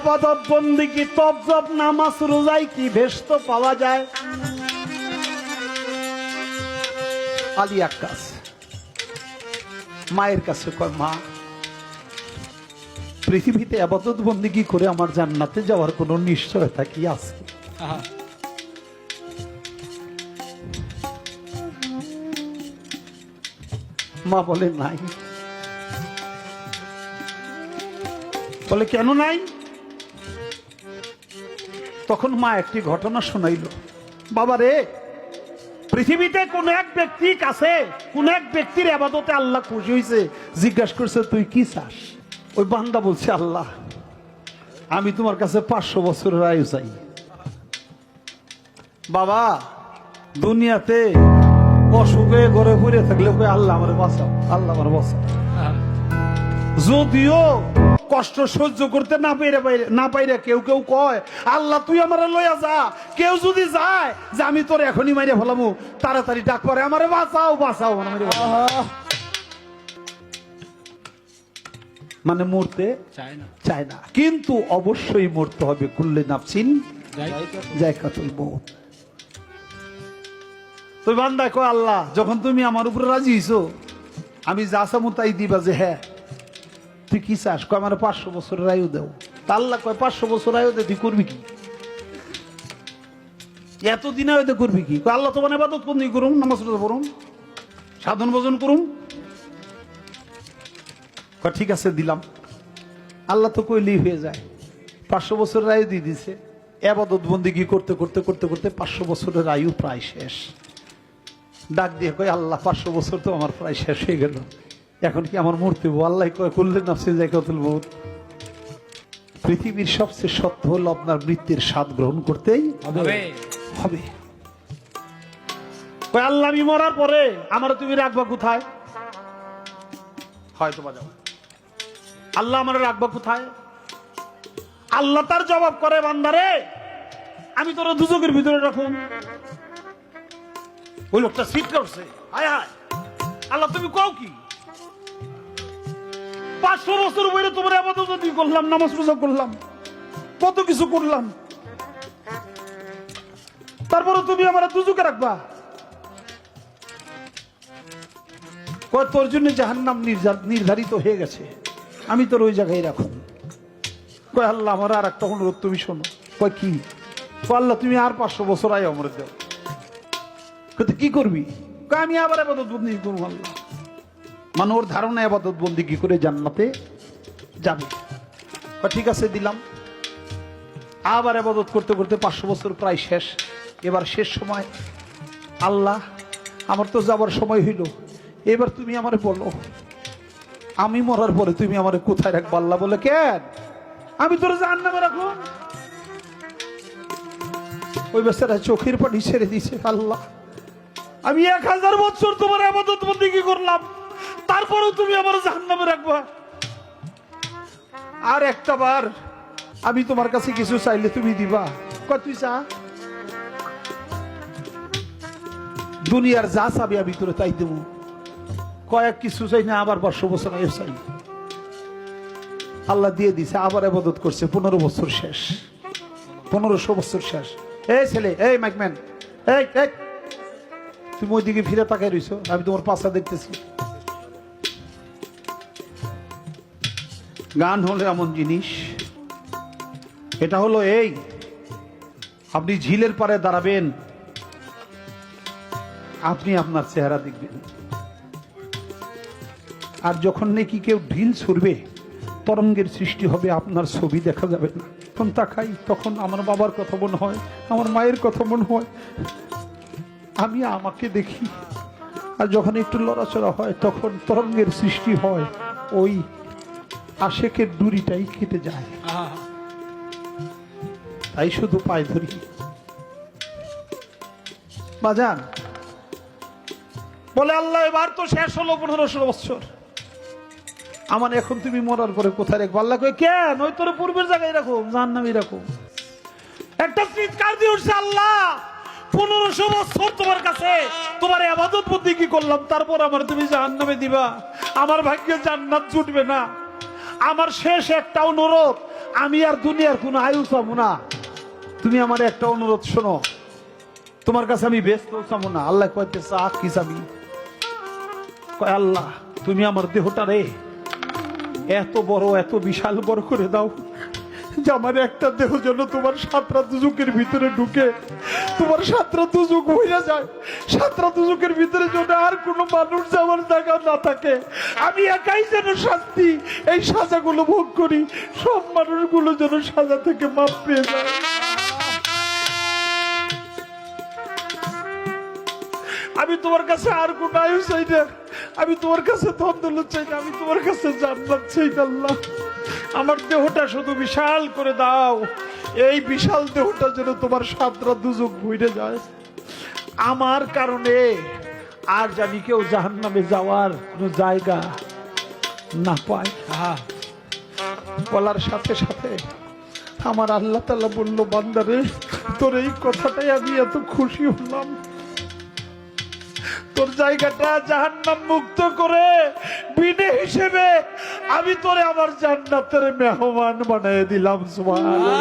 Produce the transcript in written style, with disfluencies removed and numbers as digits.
আবাদত বন্দেগী তপ জপ নামাজ রোজায় কি ভেস্ত পাওয়া যায়? আলী আক্কাস মায়ের কাছে কয়, মা পৃথিবীতে আবাদত বন্দেগী করে আমার জান্নাতে যাওয়ার কোনো নিশ্চয়তা কি আছে? মা বলে নাই। বলে কেন নাই? তখন মা একটি ঘটনা শোনাইল। বাবা রে, পৃথিবীতে কোন এক ব্যক্তি কাছে কোন এক ব্যক্তির ইবাদতে আল্লাহ খুশি হয়েছে, জিজ্ঞাসা করছে তুই কি চাস? ওই বান্দা বলছে, আল্লাহ আমি তোমার কাছে 500 বছরের আয়ু চাই। বাবা দুনিয়াতে অসুখে ঘরে ঘুরে থাকলে আল্লাহ আমার বাঁচাও, আল্লাহ আমার বাঁচাও। যদিও কষ্ট সহ্য করতে না পাইরে কেউ কেউ কয়, আল্লাহ তুই আমার লইয়া যা। কেউ যদি যায় যে আমি তোর এখনই মাইরে ফেলামু, তাড়াতাড়ি ডাক পরে আমারে বাঁচাও বাঁচাও। মানে মরতে চায় না, কিন্তু অবশ্যই মরতে হবে। কুল্লে নাফসিন যায়কাতুল মউত। তুই বান্দা কয়, আল্লাহ যখন তুমি আমার উপরে রাজি হইছো, আমি যা চামু তাই দিবা। যে হ্যাঁ তুই কি চাস? কয় আমার 500 বছরের আয়ু দেও। তা আল্লাহ কয় 500 বছর আয়ু দে, তুই করবি কি? এতদিন আয়ু দে করবি কি? আল্লাহ তোমার ইবাদত বন্দেগী করুম, নামাজ রোজা পড়ুম, সাধন ভজন করুম। কয় ঠিক আছে দিলাম। আল্লাহ তো কইলেই হয়ে যায়। 500 বছরের আয়ু দিয়ে দিছে। ইবাদত বন্দেগী করতে করতে করতে করতে 500 বছরের আয়ু প্রায় শেষ। ডাক দিয়ে কয়, আল্লাহ 500 বছর তো আমার প্রায় শেষ হয়ে গেল, এখন কি আমার মরতে হবো? আল্লাহ কয় কুল্লে নাফসিন যায়কাতুল মউত। পৃথিবীর সবচেয়ে সত্য হলো আপনার মৃত্যুর স্বাদ গ্রহণ করতেই হবে। কয় আল্লাহ আমি মরার পরে আমার তুমি রাখবা কোথায়? হয়তো বাজাও, আল্লাহ আমার রাখবা কোথায়? আল্লাহ তার জবাব করে, বান্দারে আমি তোর দুজকের ভিতরে রাখুন। ওই লোকটা সিট করছে, হায় হায় আল্লাহ তুমি কও কি? 500 বছর বইরে তোমার ইবাদত করলাম, নামাজ রোজা করলাম, কত কিছু করলাম, তারপরে তুমি আমার দুজকে রাখবা? কয় তোর জন্য জাহান্নাম নির্ধারিত হয়ে গেছে, আমি তোর ওই জায়গায় রাখো। কয় আল্লাহ আমার আর একটা অনুরোধ তুমি শোনো। কয় কি? কয় আল্লাহ তুমি আর 500 বছর আয় আমার দেও। কি করবি? কয় আমি আবার ইবাদত বন্দেগী করবো। আল্লাহ মানে ওর ধারণা ইবাদত বন্দেগী করে জান্নাতে যাবে। ঠিক আছে দিলাম। আবার ইবাদত করতে করতে 500 বছর প্রায় শেষ। এবার শেষ সময়, আল্লাহ আমার তো যাবার সময় হইল, এবার তুমি আমারে বলো আমি মরার পরে তুমি আমারে কোথায় রাখবা? আল্লাহ বলে, কেন আমি তোর জাহান্নামে রাখবো? ওই বেচারা চোখের পানি ছেড়ে দিছে, আল্লাহ আমি 1000 বছর তোমার ইবাদত বন্দেগী করলাম, তারপরেও তুমি আমার জাহান্নামে রাখবা? আর একটা বার আমি তোমার কাছে কিছু চাইলে তুমি দিবা? কয় তুই চা, দুনিয়ার যা চাবি আমি তোরে তাই দেবো। কয়েক কিছু চাই না, আবার 500 বছর আগে চাই। আল্লাহ দিয়ে দিছে। আবার ইবাদত করছে, 15 বছর শেষ, 1500 বছর শেষ। এই ছেলে, এই মাইকম্যান, এই তুমি ওইদিকে ফিরে তাকাই রইছো, আমি তোমার পাশা দেখতেছি। গান হলো এমন জিনিস, এটা হলো এই, আপনি ঝিলের পারে দাঁড়াবেন, আপনি আপনার চেহারা দেখবেন। আর যখন নাকি কেউ ঢিল ছুড়বে, তরঙ্গের সৃষ্টি হবে, আপনার ছবি দেখা যাবে না। তখন তাকাই, তখন আমার বাবার কথা মনে হয়, আমার মায়ের কথা মনে হয়, আমি আমাকে দেখি। আর যখন একটু লড়াচড়া হয়, তখন তরঙ্গের সৃষ্টি হয়, ওই আশেকের দড়িটাই কেটে যায়। তাই শুধু পায়ে ধরি। বাজান বলে, আল্লাহ এবার তো শেষ হলো 1500 বছর, আমার এখন তুমি মরার পরে কোথায় রাখবো? আল্লাহ কই, কেন ওই তোর পূর্বের জায়গায় রাখো, জাহান্নামে রাখো। একটা চিৎকার দিয়ে উঠছে, আল্লাহ 1500 বছর তোমার কাছে তোমার ইবাদত বন্দেগী করলাম, তারপর আমার তুমি জাহান্নামে দিবা? আমার ভাগ্যে জান্নাত জুটবে না। আমার শেষ একটা অনুরোধ, আমি আর দুনিয়ার কোনো আয়ু চাবো না। তুমি আমার একটা অনুরোধ শোনো, তোমার কাছে আমি ব্যস্ত চাবো না। আল্লাহ কইতে চা কি চাবি? কয় আল্লাহ তুমি আমার দেহটা রে এত বড় এত বিশাল বড় করে দাও যে আমার একটা দেহ যেন তোমার 7 রাত দুজকের ভিতরে ঢুকে তোমার 7 রাত দুজক হইয়া যায়। 7 রাত দুজকের ভিতরে যেন আর কোনো মানুষ যাওয়ার জায়গা না থাকে, আমি একাই যেন শাস্তি এই সাজাগুলো ভোগ করি, সব মানুষগুলো যেন সাজা থেকে মাপ পেয়ে যায়। আমি তোমার কাছে আর কোন আয়ু চাই না, আমি তোমার কাছে ধন দৌলত চাই না, আমি তোমার কাছে জান্নাত চাই। আল্লাহ আমার দেহটা শুধু বিশাল করে দাও, এই বিশাল দেহটা যেন তোমার 7 রাত দুজক ঘুরে যায়, আমার কারণে আর জানি কেউ জাহান্নামে যাওয়ার কোনো জায়গা না পায়। বলার সাথে সাথে আমার আল্লাহ তাআলা বলল, বান্দারে তোর এই কথাটাই আমি এত খুশি হলাম, তোর জায়গাটা জাহান্নাম মুক্ত করে বিনে হিসেবে আমি তোরে আমার জান্নাতের মেহমান বানিয়ে দিলাম। সুবহানাল্লাহ।